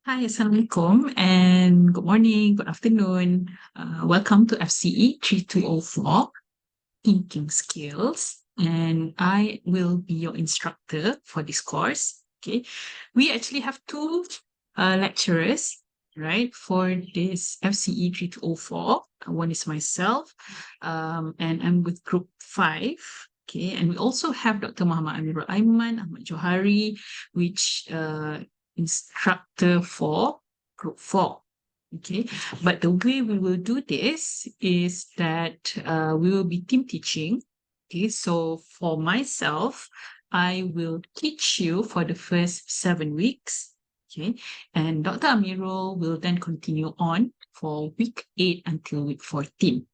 Hi, Assalamualaikum, and good morning, good afternoon. Welcome to FCE 3204 Thinking Skills. And I will be your instructor for this course. Okay. We actually have two lecturers, right, for this FCE 3204. One is myself, and I'm with group 5. Okay, and we also have Dr. Muhammad Amirul Aiman, Ahmad Johari, which instructor for group 4. Okay, but the way we will do this is that we will be team teaching. Okay, so for myself, I will teach you for the first 7 weeks. Okay, and Dr. Amirul will then continue on for week 8 until week 14.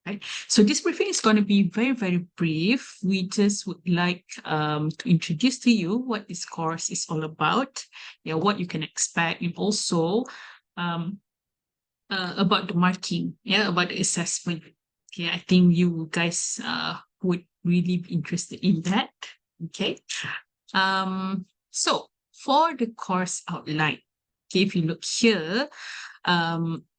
Right. So this briefing is going to be very, very brief. We just would like to introduce to you what this course is all about, what you can expect, and also about the marking, about the assessment. Okay, I think you guys would really be interested in that. Okay. So for the course outline, okay, if you look here,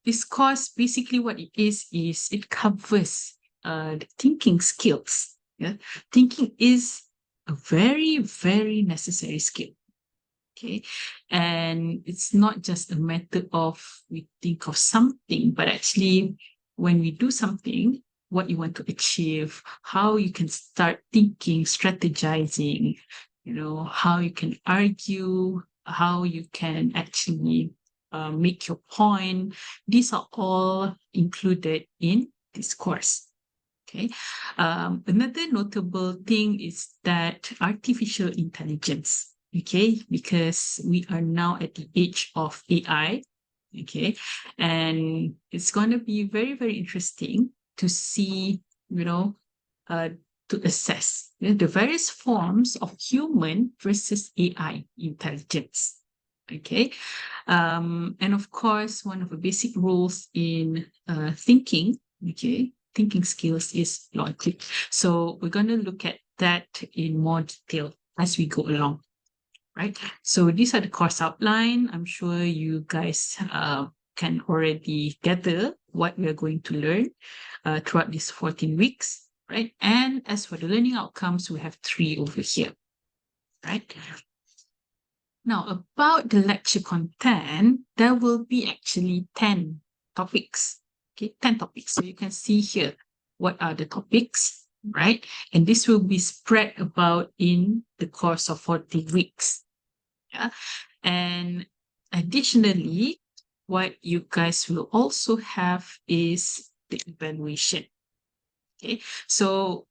this course basically what it is it covers the thinking skills. Yeah, thinking is a very, very necessary skill. Okay, and it's not just a matter of we think of something, but actually when we do something, what you want to achieve, how you can start thinking, strategizing, how you can argue, how you can actually make your point. These are all included in this course. Okay. Another notable thing is that artificial intelligence. Okay, because we are now at the age of AI. Okay, and it's going to be very, very interesting to see, to assess the various forms of human versus AI intelligence. Okay, and of course, one of the basic rules in thinking, thinking skills is logic. So we're going to look at that in more detail as we go along. Right. So these are the course outline. I'm sure you guys can already gather what we are going to learn throughout these 14 weeks. Right. And as for the learning outcomes, we have 3 over here. Right. Now, about the lecture content, there will be actually 10 topics. Okay, 10 topics. So you can see here what are the topics, right? And this will be spread about in the course of 40 weeks. Yeah. And additionally, what you guys will also have is the evaluation. Okay. So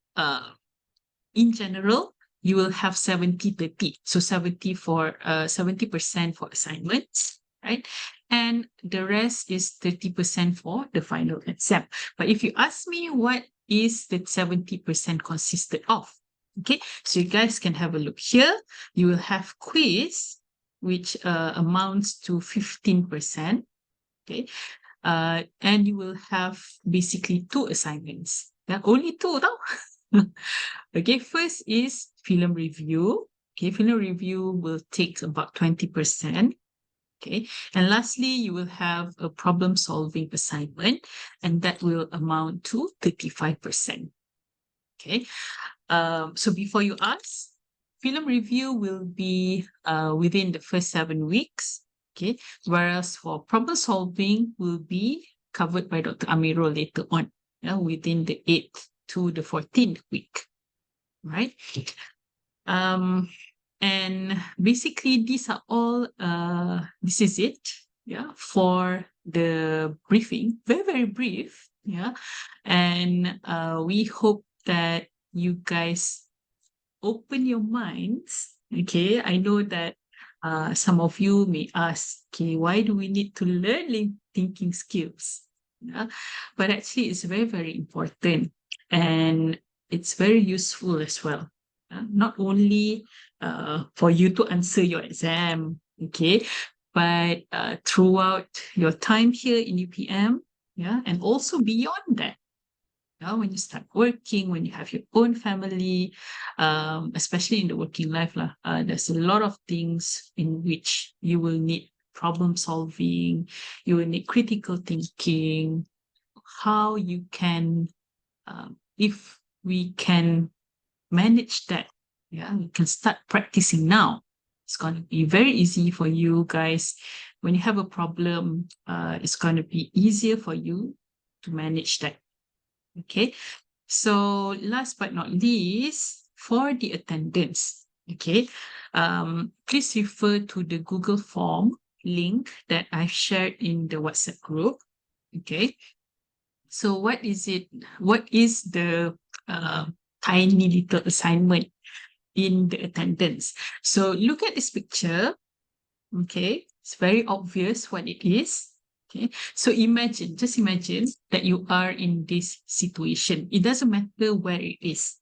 in general, you will have 70-30. So 70% for assignments, right? And the rest is 30% for the final exam. But if you ask me what is the 70% consisted of, okay, so you guys can have a look here. You will have quiz, which amounts to 15%. Okay. And you will have basically 2 assignments. Only 2 now. Okay, first is film review. Okay, film review will take about 20%. Okay, and lastly, you will have a problem solving assignment, and that will amount to 35%. Okay, so before you ask, film review will be within the first 7 weeks. Okay, whereas for problem solving will be covered by Dr. Amirul later on, within the 8th to the 14th week, right? And basically these are all, this is it, for the briefing. Very, very brief, and we hope that you guys open your minds. Okay, I know that some of you may ask, okay, why do we need to learn thinking skills? But actually it's very, very important, and it's very useful as well. Not only for you to answer your exam, okay, but throughout your time here in UPM, and also beyond that. When you start working, when you have your own family, especially in the working life, there's a lot of things in which you will need problem solving, you will need critical thinking, how you can, if we can manage that, yeah, you can start practicing now. It's going to be very easy for you guys. When you have a problem, it's going to be easier for you to manage that. Okay. So last but not least, for the attendance, okay, please refer to the Google form link that I've shared in the WhatsApp group. Okay. So what is it? What is the tiny little assignment in the attendance? So look at this picture. Okay, it's very obvious what it is. Okay, so just imagine that you are in this situation. It doesn't matter where it is.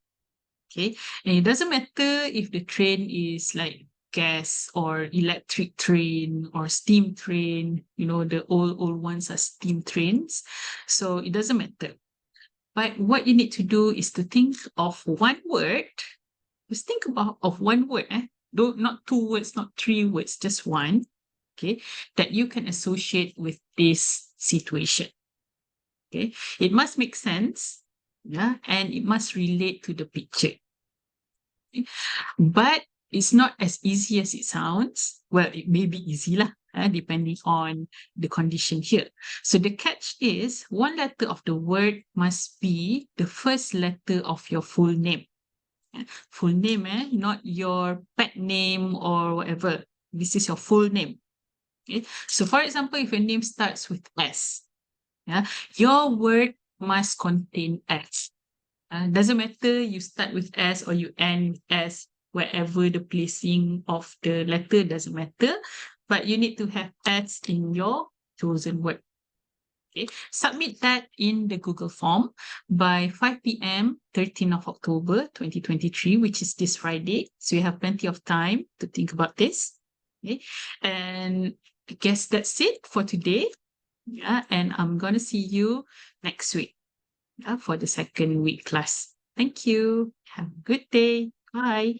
Okay, and it doesn't matter if the train is like gas or electric train or steam train. You know, the old ones are steam trains. So it doesn't matter. But what you need to do is to think of one word. Just think of one word, not two words, not three words, just one, okay, that you can associate with this situation. Okay, it must make sense, yeah, and it must relate to the picture. Okay? But it's not as easy as it sounds. Well, it may be easy lah, depending on the condition here. So the catch is one letter of the word must be the first letter of your full name. Full name, not your pet name or whatever. This is your full name. Okay. So for example, if your name starts with S, yeah, your word must contain S. Doesn't matter you start with S or you end with S, wherever the placing of the letter doesn't matter, but you need to have S in your chosen word. Okay, submit that in the Google form by 5 p.m. 13th of October 2023, which is this Friday. So you have plenty of time to think about this. Okay, and I guess that's it for today. Yeah, and I'm gonna see you next week, for the second week class. Thank you. Have a good day. Bye.